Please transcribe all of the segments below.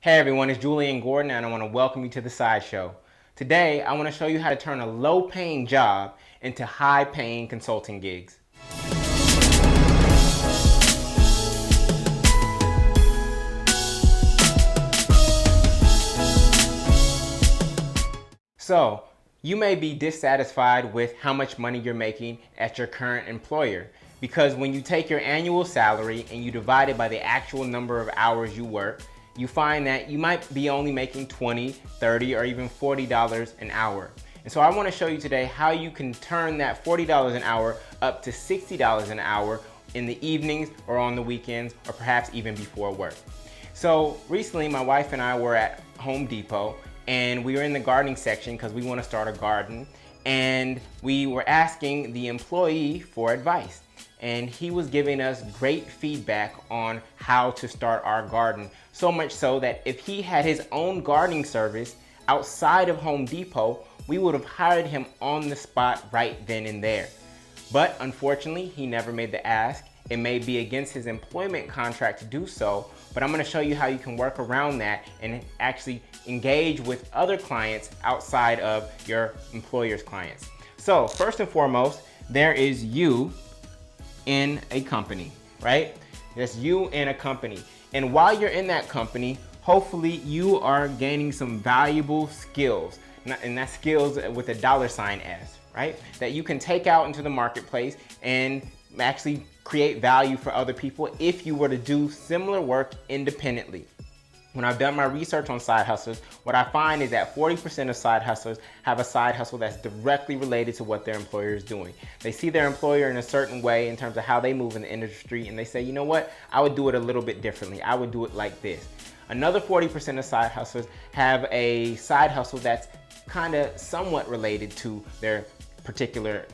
Hey everyone, it's Julian Gordon and I want to welcome you to the Sideshow. Today, I want to show you how to turn a low-paying job into high-paying consulting gigs. So, you may be dissatisfied with how much money you're making at your current employer because when you take your annual salary and you divide it by the actual number of hours you work, you find that you might be only making $20, $30, or even $40 an hour. And so I want to show you today how you can turn that $40 an hour up to $60 an hour in the evenings or on the weekends or perhaps even before work. So recently my wife and I were at Home Depot and we were in the gardening section because we want to start a garden, and we were asking the employee for advice. And he was giving us great feedback on how to start our garden. So much so that if he had his own gardening service outside of Home Depot, we would have hired him on the spot right then and there. But unfortunately, he never made the ask. It may be against his employment contract to do so, but I'm going to show you how you can work around that and actually engage with other clients outside of your employer's clients. So first and foremost, there is you in a company, right? That's you in a company. And while you're in that company, hopefully you are gaining some valuable skills. And that's skills with a $S, right? That you can take out into the marketplace and actually create value for other people if you were to do similar work independently. When I've done my research on side hustlers, what I find is that 40% of side hustlers have a side hustle that's directly related to what their employer is doing. They see their employer in a certain way in terms of how they move in the industry, and they say, you know what, I would do it a little bit differently. I would do it like this. Another 40% of side hustlers have a side hustle that's kind of somewhat related to their particular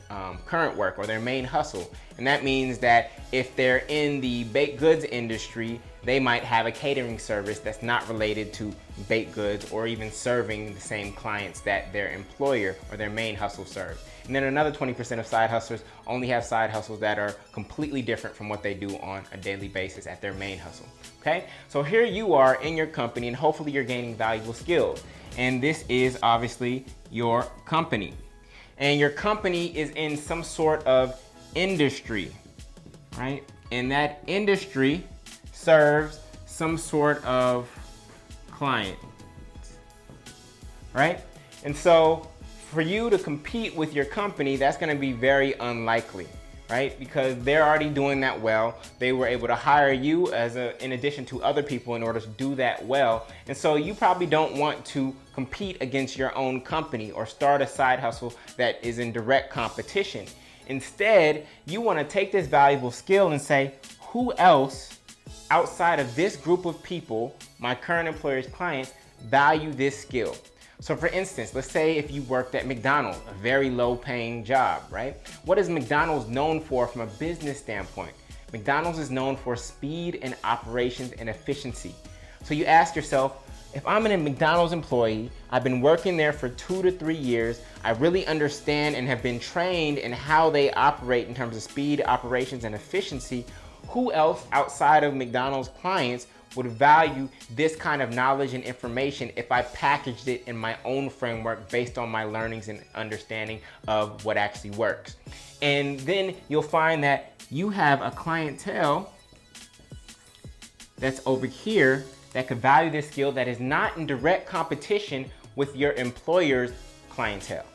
current work or their main hustle. And that means that if they're in the baked goods industry, they might have a catering service that's not related to baked goods or even serving the same clients that their employer or their main hustle serves. And then another 20% of side hustlers only have side hustles that are completely different from what they do on a daily basis at their main hustle. Okay, so here you are in your company and hopefully you're gaining valuable skills. And this is obviously your company. And your company is in some sort of industry, right? And that industry serves some sort of client, right? And so for you to compete with your company, that's going to be very unlikely, right? Because they're already doing that well. They were able to hire you in addition to other people in order to do that well. And so you probably don't want to compete against your own company or start a side hustle that is in direct competition. Instead, you want to take this valuable skill and say, who else outside of this group of people, my current employer's clients, value this skill? So for instance, let's say if you worked at McDonald's, a very low paying job, right? What is McDonald's known for from a business standpoint? McDonald's is known for speed and operations and efficiency. So you ask yourself, if I'm a McDonald's employee, I've been working there for 2 to 3 years, I really understand and have been trained in how they operate in terms of speed, operations, and efficiency, who else outside of McDonald's clients would value this kind of knowledge and information if I packaged it in my own framework based on my learnings and understanding of what actually works? And then you'll find that you have a clientele that's over here that could value this skill that is not in direct competition with your employer's clientele,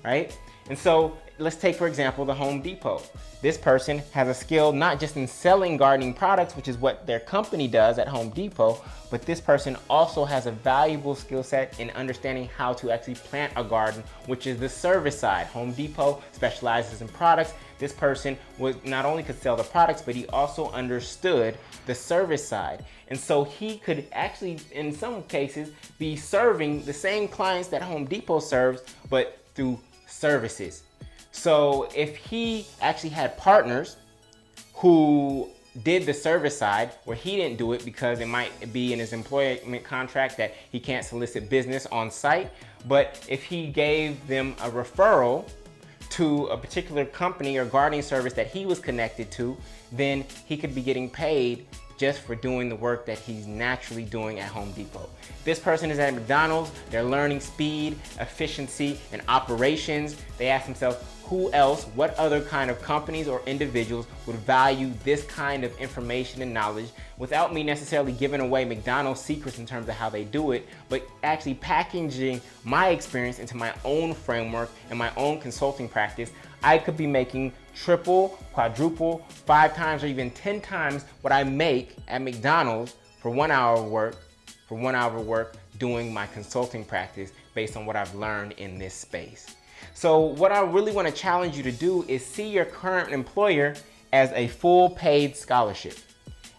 right? And so let's take, for example, the Home Depot. This person has a skill not just in selling gardening products, which is what their company does at Home Depot, but this person also has a valuable skill set in understanding how to actually plant a garden, which is the service side. Home Depot specializes in products. This person was not only could sell the products, but he also understood the service side. And so he could actually, in some cases, be serving the same clients that Home Depot serves, but through services. So if he actually had partners who did the service side where he didn't do it because it might be in his employment contract that he can't solicit business on site, but if he gave them a referral to a particular company or gardening service that he was connected to, then he could be getting paid just for doing the work that he's naturally doing at Home Depot. This person is at McDonald's, they're learning speed, efficiency, and operations. They ask themselves, who else, what other kind of companies or individuals would value this kind of information and knowledge without me necessarily giving away McDonald's secrets in terms of how they do it, but actually packaging my experience into my own framework and my own consulting practice. I could be making triple, quadruple, 5 times, or even 10 times what I make at McDonald's for 1 hour of work, doing my consulting practice based on what I've learned in this space. So what I really want to challenge you to do is see your current employer as a full paid scholarship.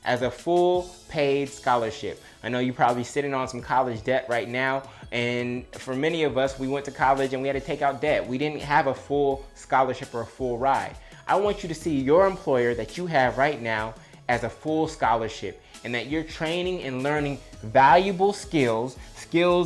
As a full paid scholarship. I know you're probably sitting on some college debt right now, and for many of us, we went to college and we had to take out debt. We didn't have a full scholarship or a full ride. I want you to see your employer that you have right now as a full scholarship, and that you're training and learning valuable skills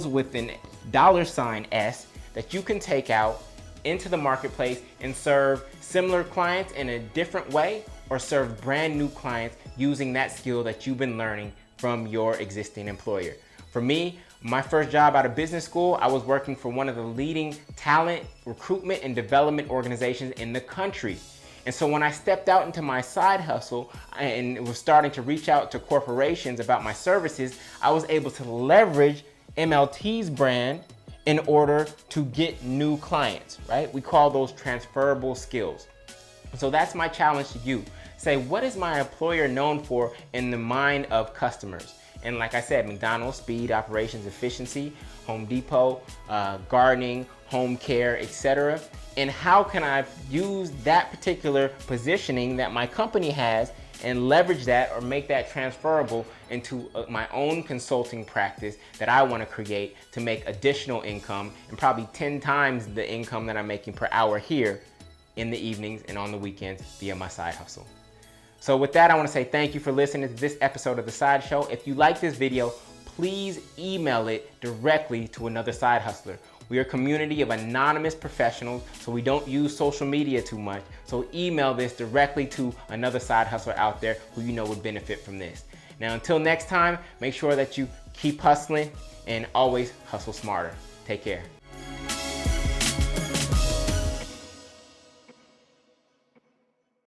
with an $S that you can take out into the marketplace and serve similar clients in a different way, or serve brand new clients using that skill that you've been learning from your existing employer. For me, my first job out of business school, I was working for one of the leading talent recruitment and development organizations in the country. And so when I stepped out into my side hustle and was starting to reach out to corporations about my services, I was able to leverage MLT's brand in order to get new clients, right? We call those transferable skills. So that's my challenge to you. Say, what is my employer known for in the mind of customers? And like I said, McDonald's, speed, operations, efficiency, Home Depot, gardening, home care, etc. And how can I use that particular positioning that my company has and leverage that or make that transferable into my own consulting practice that I want to create to make additional income, and probably 10 times the income that I'm making per hour here in the evenings and on the weekends via my side hustle. So with that, I want to say thank you for listening to this episode of The Side Show. If you like this video, please email it directly to another side hustler. We are a community of anonymous professionals, so we don't use social media too much. So email this directly to another side hustler out there who you know would benefit from this. Now, until next time, make sure that you keep hustling and always hustle smarter. Take care.